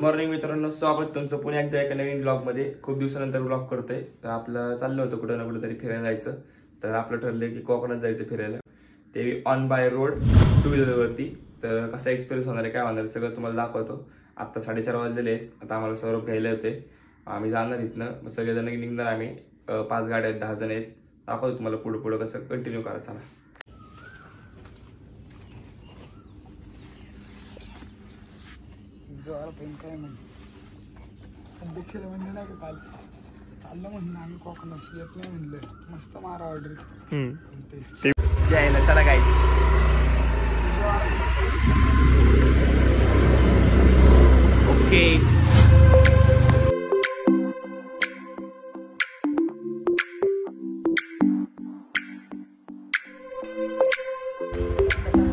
Morning मित्रांनो, स्वागत तुमचं पुन्हा एकदा एका नवीन ब्लॉगमध्ये. खूप दिवसानंतर ब्लॉग करतोय. तर आपलं चाललं होतं कुठं ना कुठं तरी फिरायला जायचं. तर आपलं ठरलंय की कोकणात जायचं फिरायला, ते ऑन बाय रोड 2 व्हीलरवरती. तर कसा एक्सपिरियन्स होणार आहे, काय होणार आहे, सगळं तुम्हाला दाखवतो. आत्ता 4:30 वाजलेले आहेत. आता आम्हाला स्वरूप घ्यायला होते, आम्ही जाणार इथनं. मग सगळेजण निघणार. आम्ही 5 गाड्या आहेत, 10 जण आहेत. दाखवतो तुम्हाला पुढं पुढं कसं कंटिन्यू करायचं. चला. काय अध्यक्षाला म्हणलं नाही का चाललं म्हणलं आम्ही कोकणात येत नाही म्हणलं. मस्त मारा ऑर्डर चला काय ओके.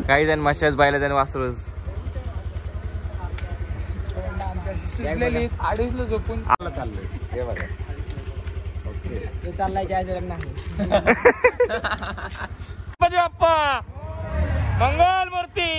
काही जण मशाच बायला जण वासरूच शिजलेली 2:30ला झोपून चाललंय. हे बघा ते चाललाय जायचं नाही. बाप्पा मंगल मूर्ती.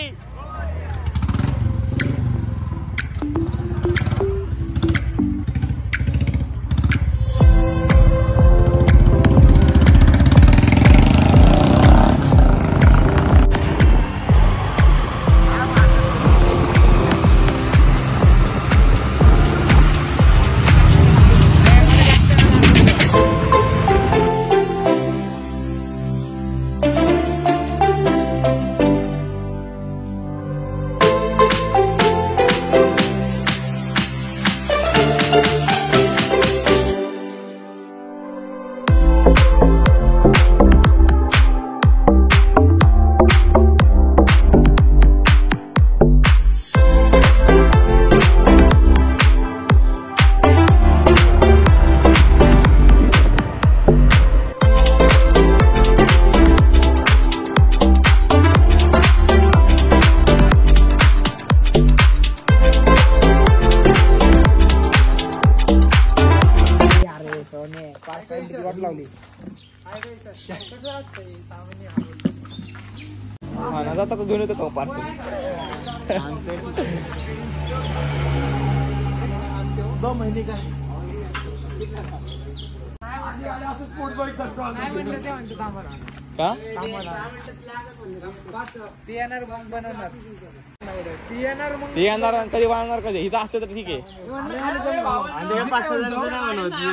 जाता का घेऊन येतो का पार्सल? 2 महिने काय का ती येणार कधी वाढणार कधी इथं असते तर ठीक आहे.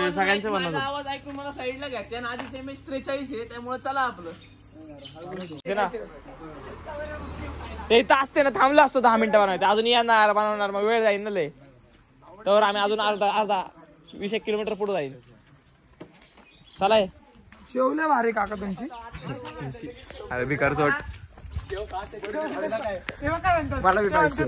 सगळ्यांचं बनवतो आवाज ऐकून मला साईडला घ्यायचे आणि आधीच एमएच 43 आहे, त्यामुळे चला आपलं ते इथं असते ना. थांबलं असतो 10 मिनिटं बनवायचं, अजून येणार बनवणार, मग वेळ जाईल ना लय. तर आम्ही अजून अर्धा 20 किलोमीटर पुढे जाईल. चला शेवले भारी काका तुमची. अरे बिकार चोट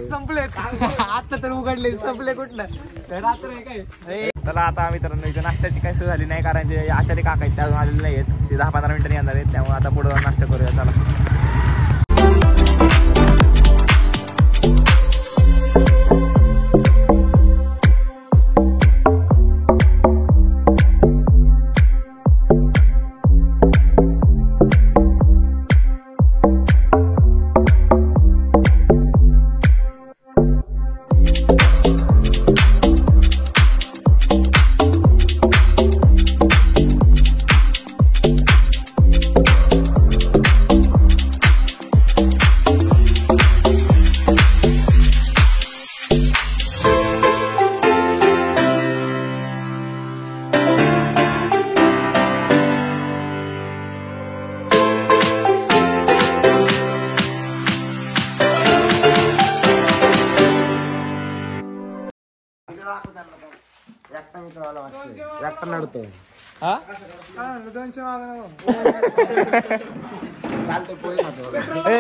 संपले आता तर उघडले, संपले कुठलं काय. चला आता आम्ही तर नाश्त्याची काही सोय झाली नाही, कारण ते आचार्य काका आहेत ते अजून आलेले नाही आहेत. ते 10-15 मिनिटांनी येणार आहेत, त्यामुळे आता पुढे नाश्ता करूया. चला.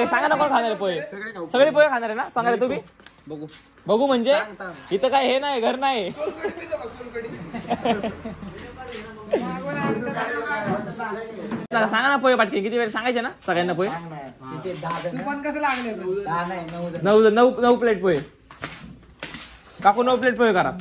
सांगा ना कोण खाणार आहे पोहे? सगळे पोहे खाणार आहे ना? सांगा रे तुम्ही. बघू म्हणजे इथं काय हे नाही, घर नाही. सांगा ना पोहे पाटके किती वेळ सांगायचे ना सगळ्यांना पोहे. 9 प्लेट पोहे. काकू 9 प्लेट पोहे करा.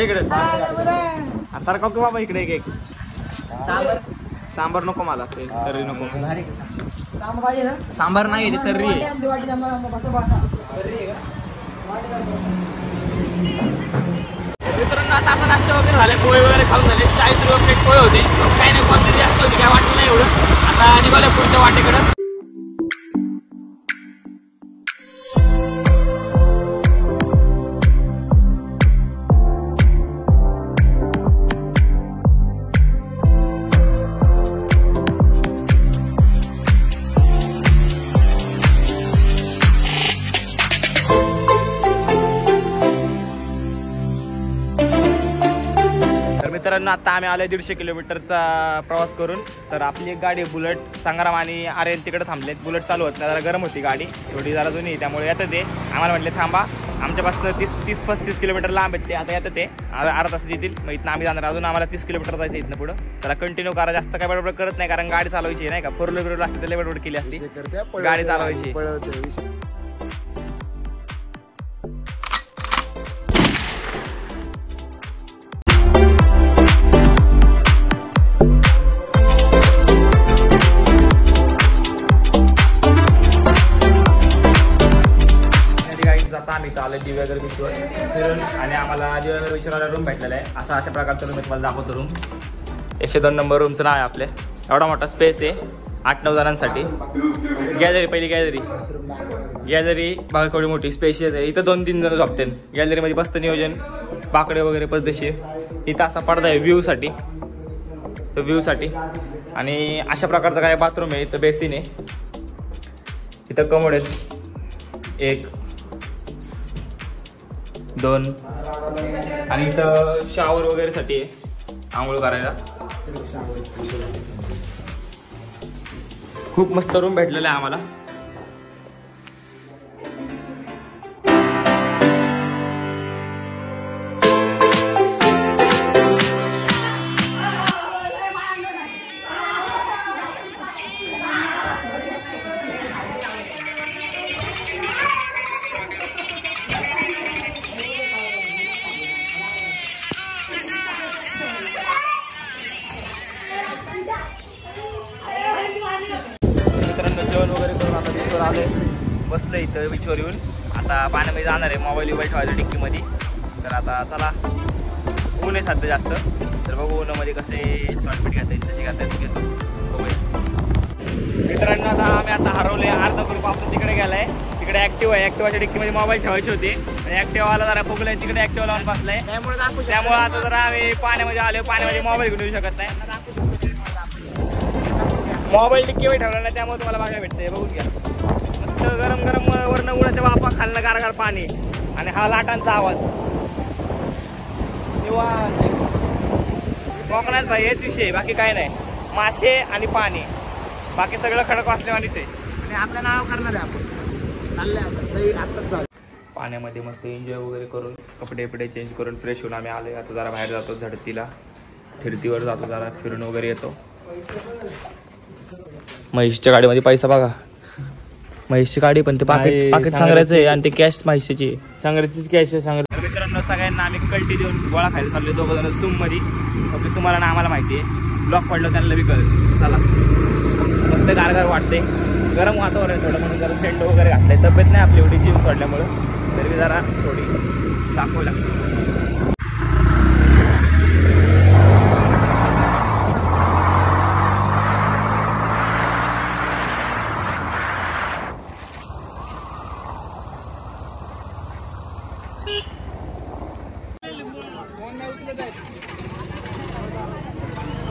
इकडे आता का बाबा इकडे एक सांबार नको मला तर्री नको सांबार नाही ते तर्री आहे. मित्रांनो आता नाश्ता वगैरे झाले पोहे वगैरे खाऊन झाले 40 रुपये प्लेट पोहे होते काही नाही क्वांटिटी जास्त होती काय वाटलं नाही एवढं. आता निघालं पुढच्या वाटेकडं. मित्रांनो आता आम्ही आलोय 150 किलोमीटरचा प्रवास करून. तर आपली एक गाडी बुलेट संग्राम आणि आर्यन तिकडे थांबलेत. बुलेट चालू होत नाही जरा गरम होती गाडी थोडी जरा जुनी त्यामुळे येतं ते आम्हाला म्हटले थांबा आमच्यापासून 30-35 किलोमीटर लांब आहेत ते आता येतं ते अर्धा तास येतील मग इथनं आम्ही जाणार अजून आम्हाला 30 किलोमीटर जायचं इथनं पुढं. जरा कंटिन्यू करा जास्त काय बडबड करत नाही कारण गाडी चालवायची नाही का 4 व्हीलर असते त्याला बडबड केली असती गाडी चालवायची. आम्ही आलो दिव्यागर बीचवर फिरून आणि आम्हाला दिव्यागर बीचवर रूम भेटलेला आहे. अशा प्रकारचा रूम आहे तुम्हाला दाखवतो. रूम 102 नंबर रूमचं नाव आहे आपले. एवढा मोठा स्पेस आहे 8-9 जणांसाठी. गॅलरी पहिली गॅलरी बघा केवढी मोठी स्पेशियस आहे. इथं 2-3 जण झोपते गॅलरीमध्ये बसतं नियोजन बाकडे वगैरे पद्धतशीर. इथं असा पडदा आहे व्ह्यूसाठी आणि अशा प्रकारचा काय बाथरूम आहे. इथं बेसिन आहे इथं कमोड आहेत 1 2 आणि इथं शॉवर वगैरे साठी आहे आंघोळ करायला. खूप मस्त रूम भेटलेला आहे आम्हाला. जेवण वगैरे करून आता बीचवर आलोय बसलं इथं बीचवर येऊन. आता पाण्यामध्ये जाणार आहे मोबाईल ठेवायचं डिक्कीमध्ये. तर आता चला ऊन आहे सध्या जास्त तर बघू उन्हामध्ये कसे शॉर्टकट घेता येईल तसे घेता येईल घेतो बघूया. मित्रांनो आम्ही आता हरवले अर्धा ग्रुप आपण तिकडे गेलाय. तिकडे ॲक्टिव्ह आहे ॲक्टिवाच्या डिक्कीमध्ये मोबाईल ठेवायचे होते आणि ॲक्टिवाला जरा फुगलाय तिकडे ॲक्टिवा लावून बसलाय त्यामुळे आता जरा आम्ही पाण्यामध्ये आलो. पाण्यामध्ये मोबाईल घेऊन येऊ शकत नाही मोबाईल डिक्कीवर ठेवला नाही त्यामुळे तुम्हाला बघायला भेटते. बघून घ्या मस्त गरम गरम वरण उन्हाच्या वाफा खाल्लं गारगार पाणी आणि हा लाटांचा आवाज. कोकणात भाई हेच विषय बाकी काय नाही मासे आणि पाणी बाकी सगळं खडक वाचल्यावानीच आहे. आणि आपलं नाव करणार आहे आपण चाललंय आता सही आताच चालू. पाण्यामध्ये मस्त एन्जॉय वगैरे करून कपडे चेंज करून फ्रेश होऊन आम्ही आलोय. आता जरा बाहेर जातो झडतीला फिरतीवर जातो जरा फिरून वगैरे येतो. म्हैशीच्या गाडीमध्ये पैसा बघा म्हैसची गाडी पण ते पाकिट सांगायचं आहे आणि ते कॅश म्हैशीची सांगायचीच कॅश आहे सांगायचं. मित्रांनो सगळ्यांना आम्ही कल्टी देऊन गोळा खायला चाललो 2 जण सूम मध्ये. फक्त तुम्हाला ना आम्हाला माहिती आहे ब्लॉक पडलं त्यांना बी कळलं. चला मस्त गारगार वाटते गरम वातावरण आहे थोडं म्हणून जरा सेंट वगैरे घातलंय. तब्येत नाही आपली एवढी जीव सोडल्यामुळं तरी जरा थोडी दाखवावं लागते.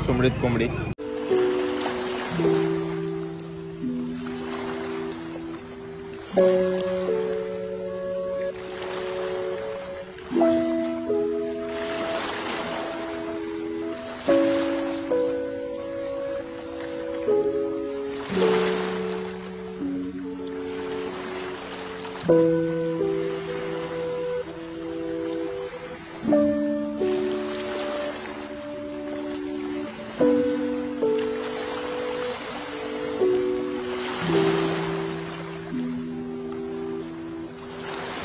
कोंबडीत कोंबडी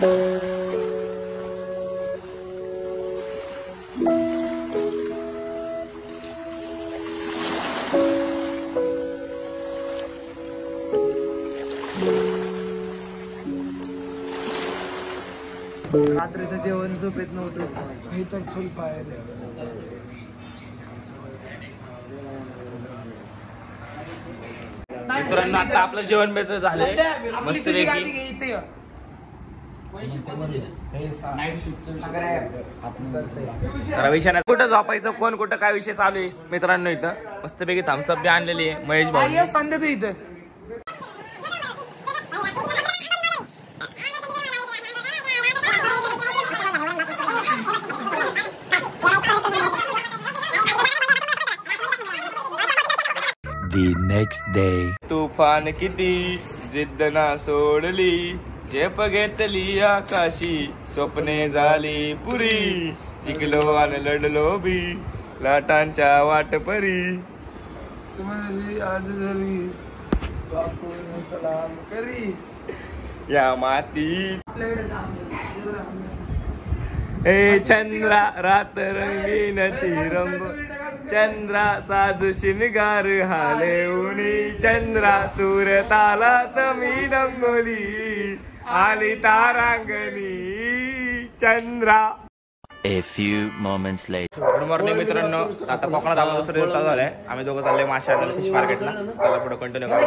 रात्रीचं जेवण झोपेत नव्हतं. मी तर फुल पाहिले. मित्रांनो आता आपलं जेवण बेत झालंय मस्त पैकी. रविशाने कुठं झोपायचं कोण कुठं काय विषय चालू आहे मित्रांनो. इथं मस्तपैकी थम्सअप बी आणलेली आहे महेश भाऊ. संध्या इथं The next day. तुफान किती जिद्द ना सोडली, झेप घेतली आकाशी, स्वप्ने झाली पुरी, जिंकलो आणि लढलो बी लाटांच्या वाटपरी. तुम्हाला आज झाली बापून सलाम करी या मातीत ए चंद्रा रात रंगीन ती रंग, चंद्रा साज शिनगार हाले उनी, चंद्रा सूर तालात मी रंगोली, आली तारांगणी चंद्रा. A few moments later. Good morning मित्रांनो. आता कोकणात आपला दुसरा दिवस चालू झालाय. आम्ही दोघं चाललोय मासे आणायला फिश मार्केटला. चला पुढे कंटिन्यू करू.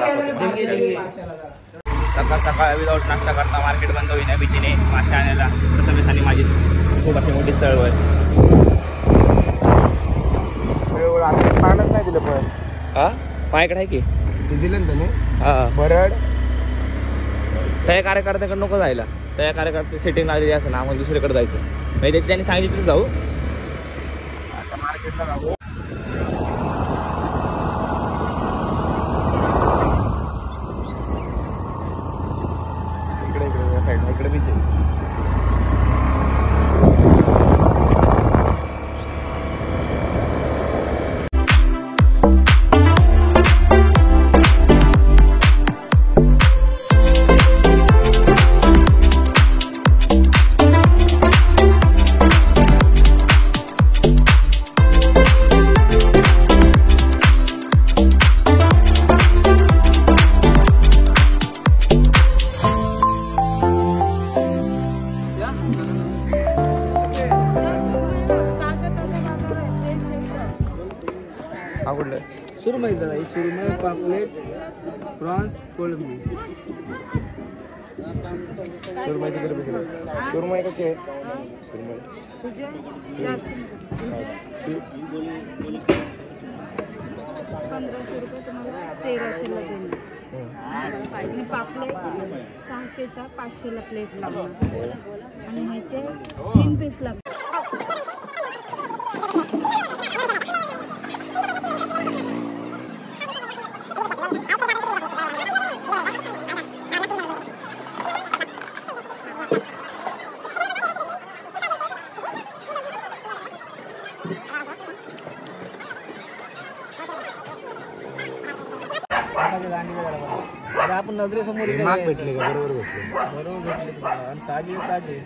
सकाळ सकाळ विदाऊट नाश्ता करता मार्केट बंद होईना भीतीने मासे आणायला. प्रथमेश आणि माझी खूप अशी मोठी चळवळ. पाण्यात नाही दिलं पण हा माझ्याकडे आहे की दिलं त्याने हा बरड. त्या कार्यकर्त्याकडे नको जायला. त्या कार्यकर्ते सेटिंग लागलेली असं ना आम्हाला दुसरीकडे जायचं. म्हणजे त्यांनी सांगितलं जाऊ आता मार्केटला जाऊ. इकडे इकडे या साईडला इकडे बीच आहे. आवडलं सुरमई झाला. ही सुरमई, पापलेट, प्रॉन्स, कोळंबी. सुरमईची गरबी केली. सुरमई कशी आहे? सुरमई 1500 रुपये तुम्हाला 1300 ला देईल. आणि पापलेट 600चा 500 ला प्लेट लागणार आणि ह्याचे 3 पीस लागतात. आपण नजरेसमोर माग भेटले का? बरोबर भेटले. बरोबर भेटले तुम्हाला. आणि ताजे ताजे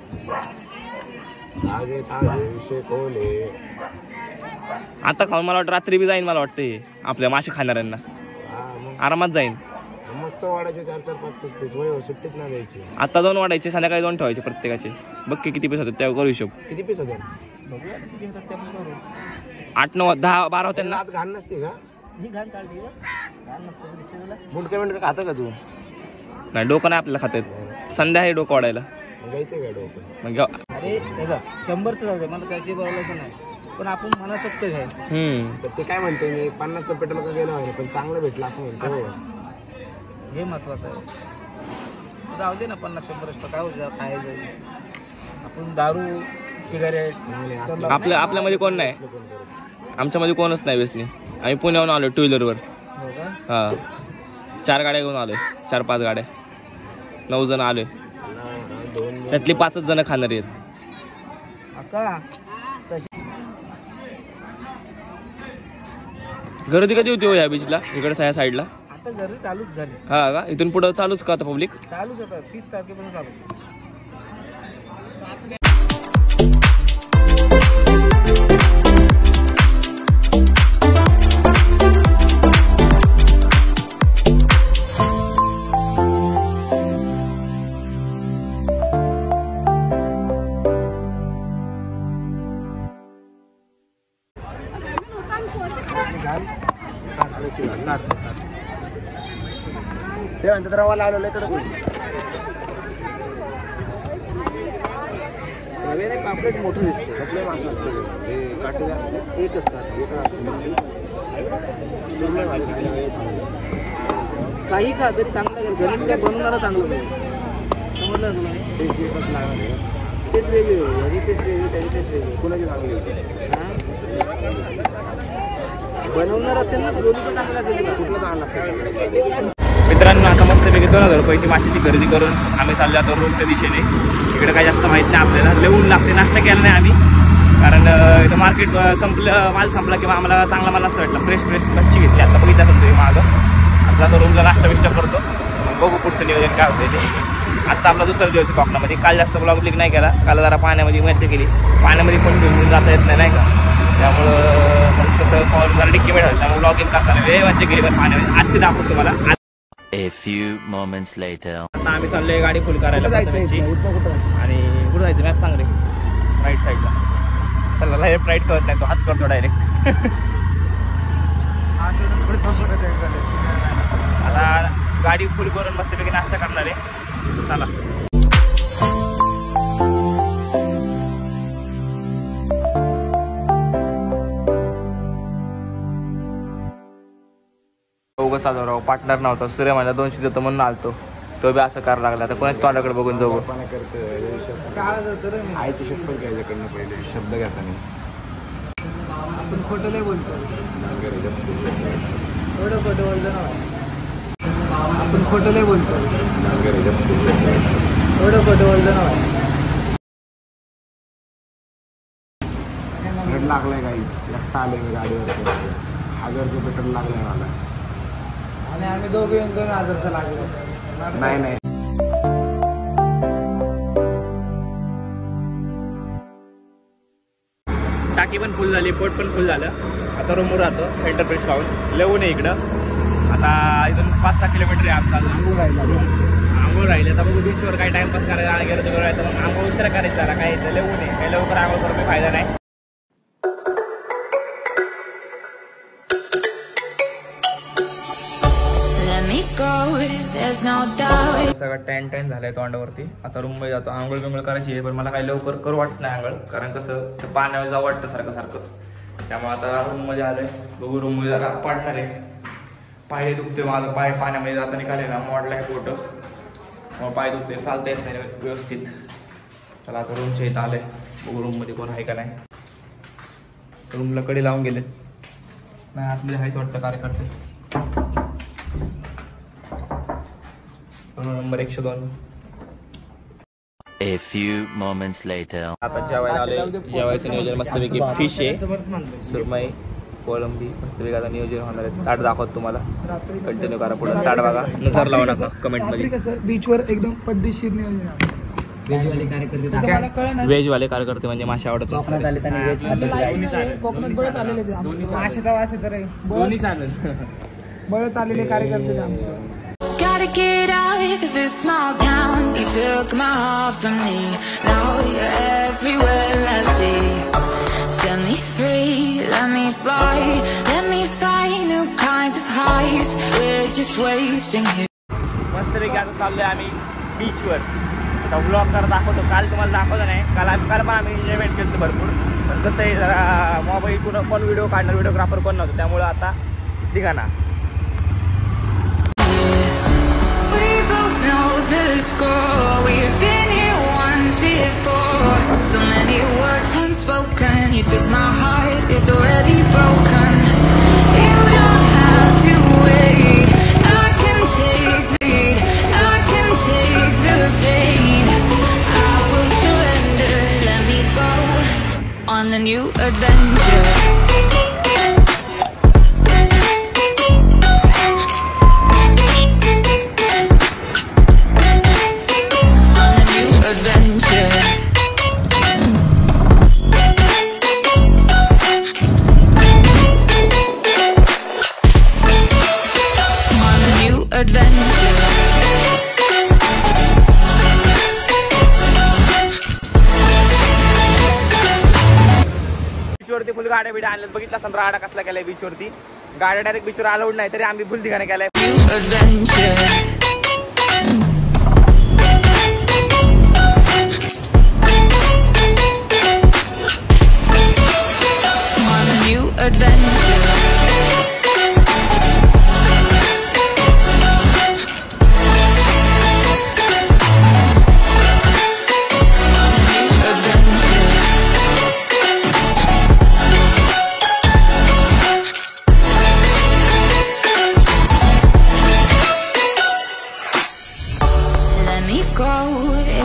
ताजे ताजे विषय खोले. आता खाऊन मला वाटतं रात्री बी जाईन. मला वाटतं हे आपल्या मासे खाणाऱ्यांना हा मग आरामात जाईन. मस्त वाढायचे 4-4-5 पीस. वय सुट्टीच नाही द्यायची. आता 2 वाढायचे संध्याकाळी 2 ठेवायचे प्रत्येकाचे. बघ की किती पीस होते त्या करू हिशोब. किती पीस होते? बघूया किती होतात ते आपण करू. 8 9 10 12 होते ना. आत घाण नसते का? ही घाण काढली का? घाण नसतं दिसते तुला. मुंडका बिंडका खातं का तू? नाही डोकं नाही आपल्याला खातात. संध्या आहे डोकं वाढायला. मग घ्यायचं का डोकं? मग घेऊ. अरे हे बघ 100चं जाऊ दे. मला त्याशी बोलायचं नाही. पण आपण मनासोक्त घ्यायचं. तर ते काय म्हणते मी 50 पेट्रोल का गेलो आहे पण चांगलं भेटलं असं म्हणतो. हे महत्वाचं आहे. जाऊ दे ना 50-100 काय होतं काय जाईल. आपण दारू सिगारेट आपल्यामध्ये कोण नाही. आमच्यामध्ये कोणच नाही व्यसनी. आम्ही पुण्याहून आलो 2 व्हीलरवर. हो का? हा 4 गाड्या घेऊन आलोय. 4-5 गाड्या 9 जण आलोय. त्यातली 5च जण खाणारी आहेत. अक्का गर्दी कधी होती हो या बीचला इकडे ह्या साईडला? आता गर्दी चालूच झाली. हा का? इथून पुढं चालूच का आता पब्लिक? चालूच आता 30 तारखेपर्यंत चालू. ते म्हणतात रवा लावलेला इकडे नाही पापलेट मोठं दिसतं कसले मासे असते हे काटे असते एकच काटे एकच असते काही का तरी चांगलं आहे घरी त्या बनवणारा चांगलं नाही समजलं तुला टेस्ट एकच लागणार आहे तेच वेगळी ह्याची टेस्ट वेगळी त्याची टेस्ट वेगळी कुणाची चांगली होती बनवणार असेल ना तर दोन्ही पण चांगलं असेल कुठलं चांगलं लागतं मित्रांनो आता मस्तपैकी 2000 रुपयाची माशाची खरेदी करून आम्ही चाललो आता रोडच्या दिशेने. इकडे काही जास्त माहीत नाही आपल्याला, लिहून लागते. नाश्ता केला नाही आम्ही कारण इथं मार्केट संपलं, माल संपला किंवा आम्हाला चांगला माल नसतं भेटला. फ्रेश मच्छी घेतली आता बघितलं असेल तुम्ही मागं. आता तो रूमला नाश्ता बिष्टा करतो, बघू पुढचं नियोजन काय होतं ते. आजचा आपला दुसरा दिवस आहे कोकणामध्ये. काल जास्त ब्लॉग क्लिक नाही केला, काल जरा पाण्यामध्ये मज्जा केली. पाण्यामध्ये पण घेऊन जाता येत नाही का, त्यामुळं मग कसं जरा डिक्की मिळालं त्यामुळे ब्लॉगिंग करताना वेळ मज्जा केली. पण पाण्यामध्ये आजची दाखवतो तुम्हाला. A few moments later. आता आम्ही चाललोय गाडी फुल करायला आणि कुठं जायचं मॅप सांग रे. राईट साईडला चला, लेफ्ट राईट करत नाही तो, हात करतो डायरेक्ट. आता गाडी फुल करून मस्तपैकी नाश्ता करणार आहे. चला चालू राहू. पार्टनर नव्हता, सूर्य माझ्या 200 देतो म्हणून आलतो, तो बी असं करायला लागला. आता कोणाच्या तोंडाकडे बघून जाऊ. आईचे शब्द घ्यायच्याकडनं पहिले शब्द घेताना आपण खोटं नाही बोलतो, एवढं खोटं बोलतो ना आपण. खोटं नाही बोलतो, एवढं खोटं बोलतो ना. रड लागलाय काहीच एकटा आले मी गाडीवर 1000चं पेट्रोल लागलंय मला. आणि आम्ही दोघे येऊन 2000चं लागलो. नाही नाही टाकी पण फुल झाली, पोट पण फुल झालं. आता रूमवर राहतो फिल्टर फ्रेश लावून. लिहून आहे इकडं. आता इथून 5-6 किलोमीटर आहे आमचा. आंघोळ राहिले. आता बघू बीचवर काही टाइमपास करायला गेलं तर मग आंघोळ उशिरा करायचं जरा. काही इथं लिहून आहे, काही लवकर आंघोळ करून काही फायदा नाही. सगळं टॅन झालंय तोंडावरती. आता रूममध्ये जातो, आंघोळ बिंघोळ करायची आहे. पण मला काही लवकर करू वाटत नाही आंघोळ, कारण कसं तर पाण्यावर जाऊ वाटतं सारखं. त्यामुळे आता रूममध्ये आलोय. बघू रूममध्ये जरा पडणार आहे. पाय दुखते माझं, पाय पाण्यामध्ये जाता निघाले ना, मोडलाय पोट, मग पाय दुखते, चालता येत नाही व्यवस्थित. चला आता रूमच्या इथं आलंय, बघू रूममध्ये कोण आहे का नाही. रूमला कडी लावून गेले नाही, आतमध्ये आहेत वाटतं कार्यकर्ते. Number 102. A few moments later. आता जेवायला आले. जेवायचं नियोजन मस्तपैकी फिश आहे, सुरमई, कोळंबी मस्तपैकी आता नियोजन होणार आहे. ताट दाखवत तुम्हाला, कंटिन्यू करा पुढे. ताट बघा, नजर लावू नका कमेंट मध्ये. कसं बीचवर एकदम पद्धतशीर नियोजन आहे. व्हेजवाले कार्यकर्ते व्हेजवाले कार्यकर्ते म्हणजे मासे आवडत कोकणात आले त्यांनी व्हेज कोकणात बळत आलेले ते आमचे. माशाचा वास येतो रे. दोन्ही चालेल. बळत आलेले कार्यकर्ते ते आमचे. Gotta get out of this small town. You took my heart from me. Now you're everywhere I see. Set me free, let me fly. Let me find new kinds of highs. We're just wasting here. मस्तपैकी आता चाललोय आम्ही बीचवर. आता blog करत दाखवतो. काल तुम्हाला दाखवलं नाही, काल पण आम्ही एन्जॉयमेंट केलं भरपूर. पण कसं आहे जरा मोबाईल कोण व्हिडिओ काढणार, व्हिडिओग्राफर कोण नव्हतं, त्यामुळं आता दिघाना. We both know the score. We've been here once before. So many words unspoken. You took my heart, it's already broken. You don't have to wait. I can take the lead. I can take the pain. I will surrender. Let me go on a new adventure. बीचवरती फुल गाड्या बिड्या आणल्यात. बघितला असं राडा कसला केलाय बीचवरती. गाड्या direct बीचवर अलाउड नाही, तरी आम्ही फुल ठिकाणी केलाय.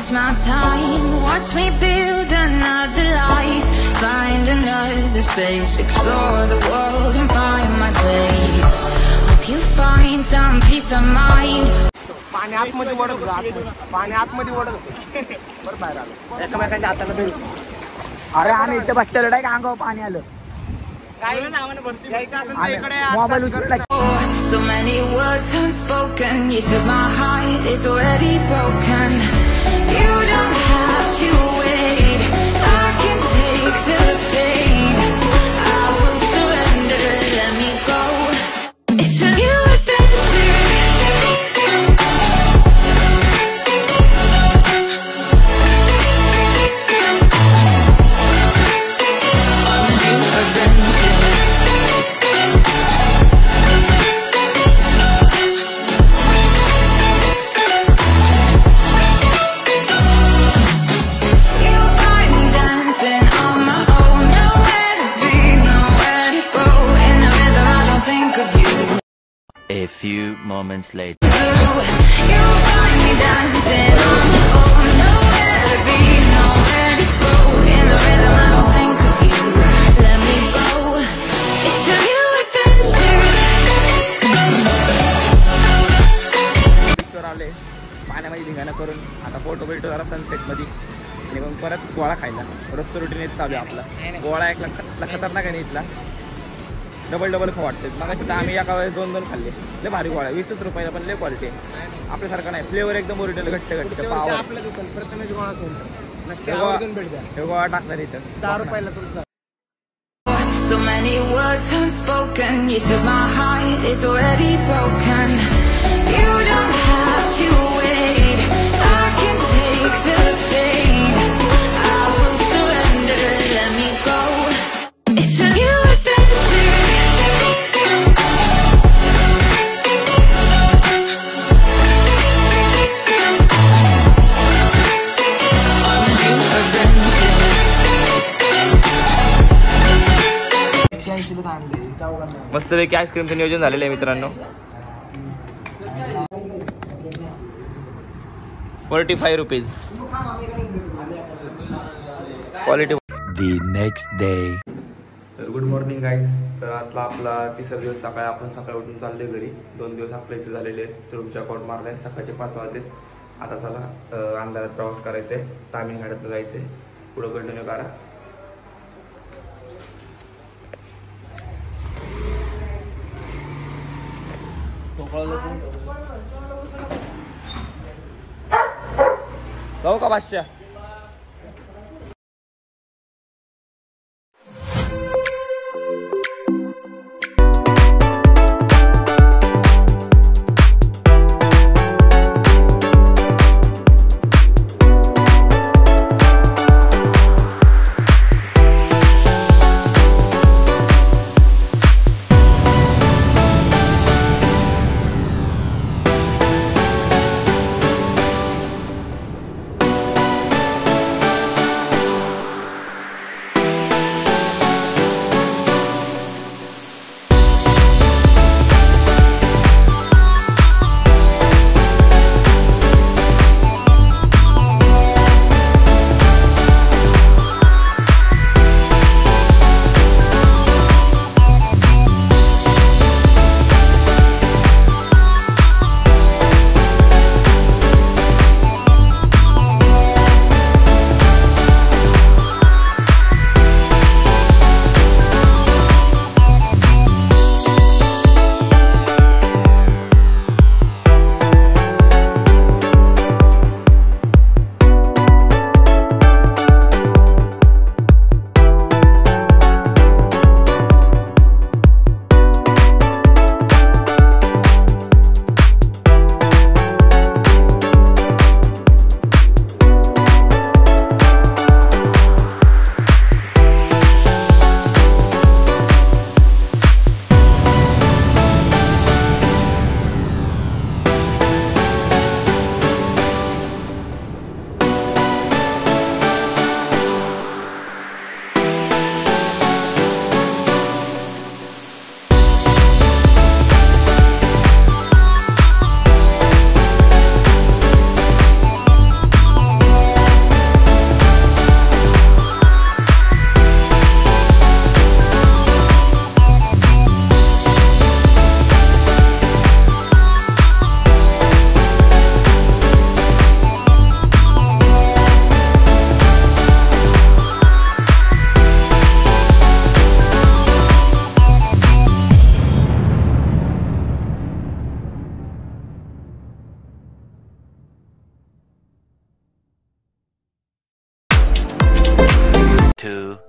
waste my time. Watch me build another life, find another space, explore the world and find my place. Hope you find some peace of mind. पाणी आतमध्ये ओढत होतं, पाणी आतमध्ये ओढत होतं. बरं बाहेर आलं एकमेकांच्या हाताला धरून. अरे आणि इथे बसलेलं नाही का अंगावर पाणी आलं. मोबाईल उचलला. So many words unspoken, you took my heart, it's already broken. You don't have to wait, I can take the pain. I will surrender, let me go. It's a new adventure. A few moments later. You'll find me dancing on my own, nowhere to be, nowhere to go. In the rhythm, I don't think of you. Let me go. It's a new adventure. आले पाण्यामध्ये धिंगाणा करून आता photo बिटो जरा sunset मध्ये आणि मग परत गोळा खायला. रोजचं रुटीन चालू आहे आपला. गोळा एक खतरनाक आहे इथला. डबल खाऊ वाटते. मग अशी तर आम्ही एका वेळेस 2 खाल्ले. लय भारी गोळा, 20 रुपयाला पण लय क्वालिटी आहे. आपल्यासारखं नाही, फ्लेवर एकदम ओरिजिनल घट्ट पाव. प्रथमेश गोळा सोडतो नक्की हे गोळा टाकणार इथं 10 रुपयाला तुमचा. So many words unspoken, you took my heart, it's already broken. You don't have to wait, I can take the pain. I will surrender, let me go. It's a new adventure. मस्तपैकी आईस्क्रीमचं नियोजन झालेलं आहे मित्रांनो. 45 rupees quality. The next day. तर good morning guys. तर आतला आपला 3रा दिवस सकाळी आपण सकाळी उठून चालले घरी. 2 दिवस आपल्या इथे झालेले आहेत. तर तुमच्या अकाउंट मारलाय. सकाळचे 5 वाजलेत. आता चला अंधारात प्रवास करायचा आहे. तामिळनाडूत जायचं आहे. पुढं कंटिन्यू करा. जाऊ का बादशाह?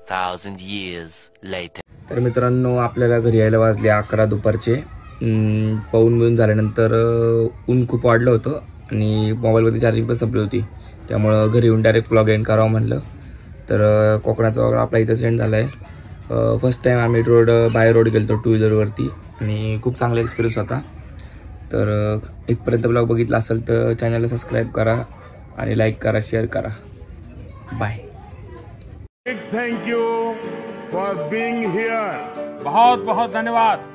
2,000 years later. तर मित्रांनो आपल्याला घरी यायला वाजले 11 दुपारचे. पाऊण मिळून झाल्यानंतर ऊन खूप वाढलं होतं आणि मोबाईलमध्ये चार्जिंग पण संपली होती, त्यामुळं घरी येऊन डायरेक्ट व्लॉग एंड करावं म्हणलं. तर कोकणाचा वगैरे आपला इथं सेंड झाला आहे. फर्स्ट टाईम आम्ही बाय रोड गेलो टू व्हीलरवरती आणि खूप चांगला एक्सपिरियन्स होता. तर इथपर्यंत ब्लॉग बघितला असेल तर चॅनलला सबस्क्राईब करा आणि लाईक करा, शेअर करा. Bye. Thank you for being here. बहुत बहुत धन्यवाद.